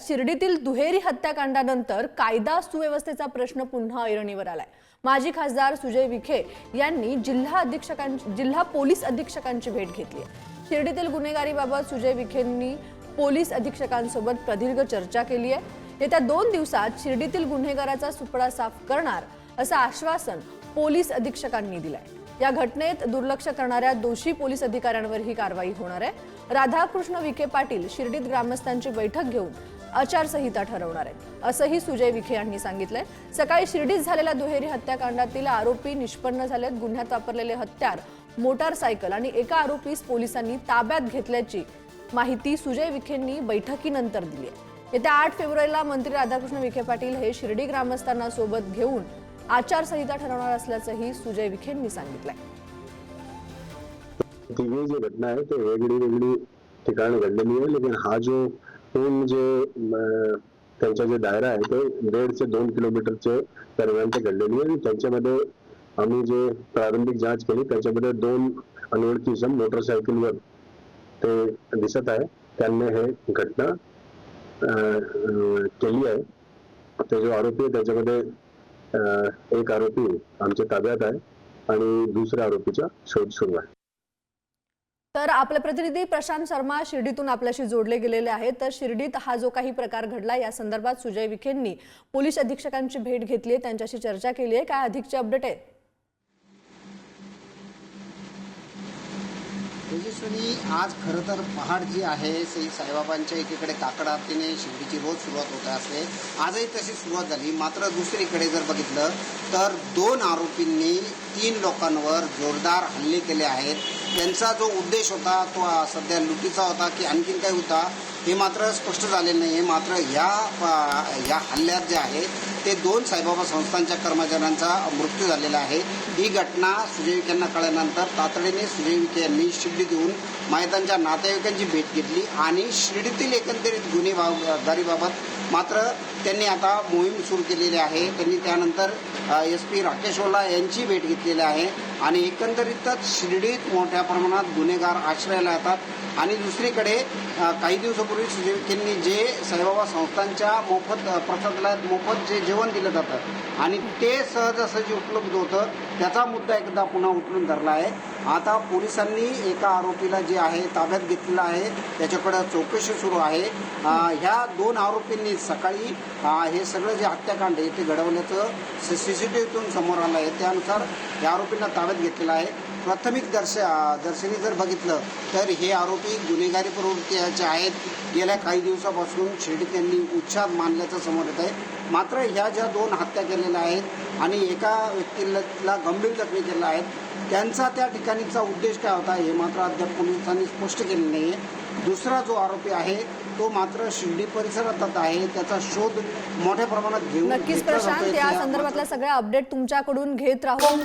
शिर्डीतील दुहेरी हत्याकांडानंतर कायदा सुव्यवस्थेचा प्रश्न पुन्हा ऐरणीवर आलाय। माजी खासदार सुजय विखे यांनी जिल्हा पोलीस अधीक्षकांची भेट घेतली आहे। शिर्डीतील गुन्हेगारीबाबत सुजय विखेंनी पोलीस अधीक्षकांसोबत प्रदीर्घ चर्चा केली आहे। येत्या 2 दिवसात शिर्डीतील गुन्हेगाराचा सुपडा साफ करणार असं आश्वासन पोलीस अधीक्षकांनी दिलंय। या घटनेत दुर्लक्ष करणाऱ्या दोषी पोलीस अधिकाऱ्यांवर ही कारवाई होणार आहे। राधाकृष्ण विखे पाटील शिर्डीत ग्रामस्थांची बैठक घेऊन आचारसंहिता ठरवणार आहेत असंही सुजय विखे यांनी सांगितलंय। सकाळी शिर्डीत झालेल्या दुहेरी हत्याकांडातील आरोपी निष्पन्न झालेत। गुन्ह्यात वापरलेले हत्यार, मोटारसायकल आणि एका आरोपीस पोलिसांनी ताब्यात घेतल्याची माहिती सुजय विखेंनी बैठकीनंतर दिली आहे। येत्या 8 फेब्रुवारीला मंत्री राधाकृष्ण विखे पाटील हे शिर्डी ग्रामस्थांना सोबत घेऊन आचारसंहिता ठरवणार असल्याचंही सुजय विखेंनी सांगितलंय। तिघी जी घटना आहे ते वेगळी ठिकाणी घडलेली आहे, लेकिन हा जो पूर्ण जे त्यांचा जे दायरा आहे ते 1.5 ते 2 किलोमीटरचे दरम्यान ते घडलेली आहे। त्यांच्यामध्ये आम्ही जे प्रारंभिक जांच केली त्याच्यामध्ये 2 अनोळखी इसम मोटरसायकलवर ते दिसत आहे। त्यांनी हे घटना केली आहे। ते जो आरोपी आहे त्याच्यामध्ये एक आरोपी आमच्या ताब्यात आहे आणि दुसऱ्या आरोपीचा शोध सुरू आहे। तर आपले प्रतिनिधी प्रशांत शर्मा शिर्डीतून आपल्याशी जोडले गेलेले आहेत। तर शिर्डीत हा जो काही प्रकार घडला या संदर्भात सुजय विखेंनी पोलीस अधीक्षकांची भेट घेतली आहे, त्यांच्याशी चर्चा केली आहे। काय अधिकची अपडेट आहे? तेजस्विनी, आज खरं तर पहाट जी आहे श्री साईबाबांच्या एकीकडे काकड आरतीने शिर्डीची रोज सुरुवात होत असते। आजही तशी सुरुवात झाली। मात्र दुसरीकडे जर बघितलं तर 2 आरोपींनी 3 लोकांवर जोरदार हल्ले केले आहेत। त्यांचा जो उद्देश होता तो सध्या लुटीचा होता की आणखीन काही होता हे मात्र स्पष्ट झाले नाही। मात्र या हल्ल्यात जे आहे ते 2 साईबाबा संस्थांच्या कर्मचाऱ्यांचा मृत्यू झालेला आहे। ही घटना सुजय विखे यांना कळल्यानंतर तातडीने सुजय विखे यांनी शिर्डीत येऊन माहितांच्या नातेवाईकांची भेट घेतली आणि शिर्डीतील एकंदरीत गुन्हेगारीबाबत मात्र त्यांनी आता मोहीम सुरू केलेली आहे। त्यांनी त्यानंतर SP राकेश ओला यांची भेट घेतलेली आहे आणि एकंदरीतच शिर्डीत मोठ्या प्रमाणात गुन्हेगार आश्रयाला येतात। आणि दुसरीकडे काही दिवसापूर्वी सुजय विखेंनी जे साईबाबा संस्थांच्या मोफत प्रसादालयात मोफत जे जेवण दिलं जातं आणि ते सहजासहजी उपलब्ध होतं त्याचा मुद्दा एकदा पुन्हा उचलून धरला आहे। आता पोलिसांनी एका आरोपीला जे आहे ताब्यात घेतलेलं आहे, त्याच्याकडे चौकशी सुरू आहे। ह्या 2 आरोपींनी सकाळी हे सगळं जे हत्याकांड आहे ते घडवल्याचं CCTVतून समोर आलं आहे। त्यानुसार या आरोपींना ताब्यात घेतलेलं आहे। प्राथमिक दर्शनी जर बघितलं तर हे आरोपी गुन्हेगारी प्रवृत्तीचे आहेत। गेल्या काही दिवसापासून शिर्डीत त्यांनी उच्छाद मानल्याचं समोर येत आहे। मात्र ह्या ज्या 2 हत्या केलेल्या आहेत आणि एका व्यक्तीला गंभीर जखमी केलेला आहे, त्यांचा त्या ठिकाणीचा उद्देश काय होता हे मात्र अद्याप पोलिसांनी स्पष्ट केले नाही आहे। दुसरा जो आरोपी आहे तो मात्र शिर्डी परिसरात आहे, त्याचा शोध मोठ्या प्रमाणात घेऊन नक्कीच प्रशांत, या संदर्भातल्या सगळ्या अपडेट तुमच्याकडून घेत राहू।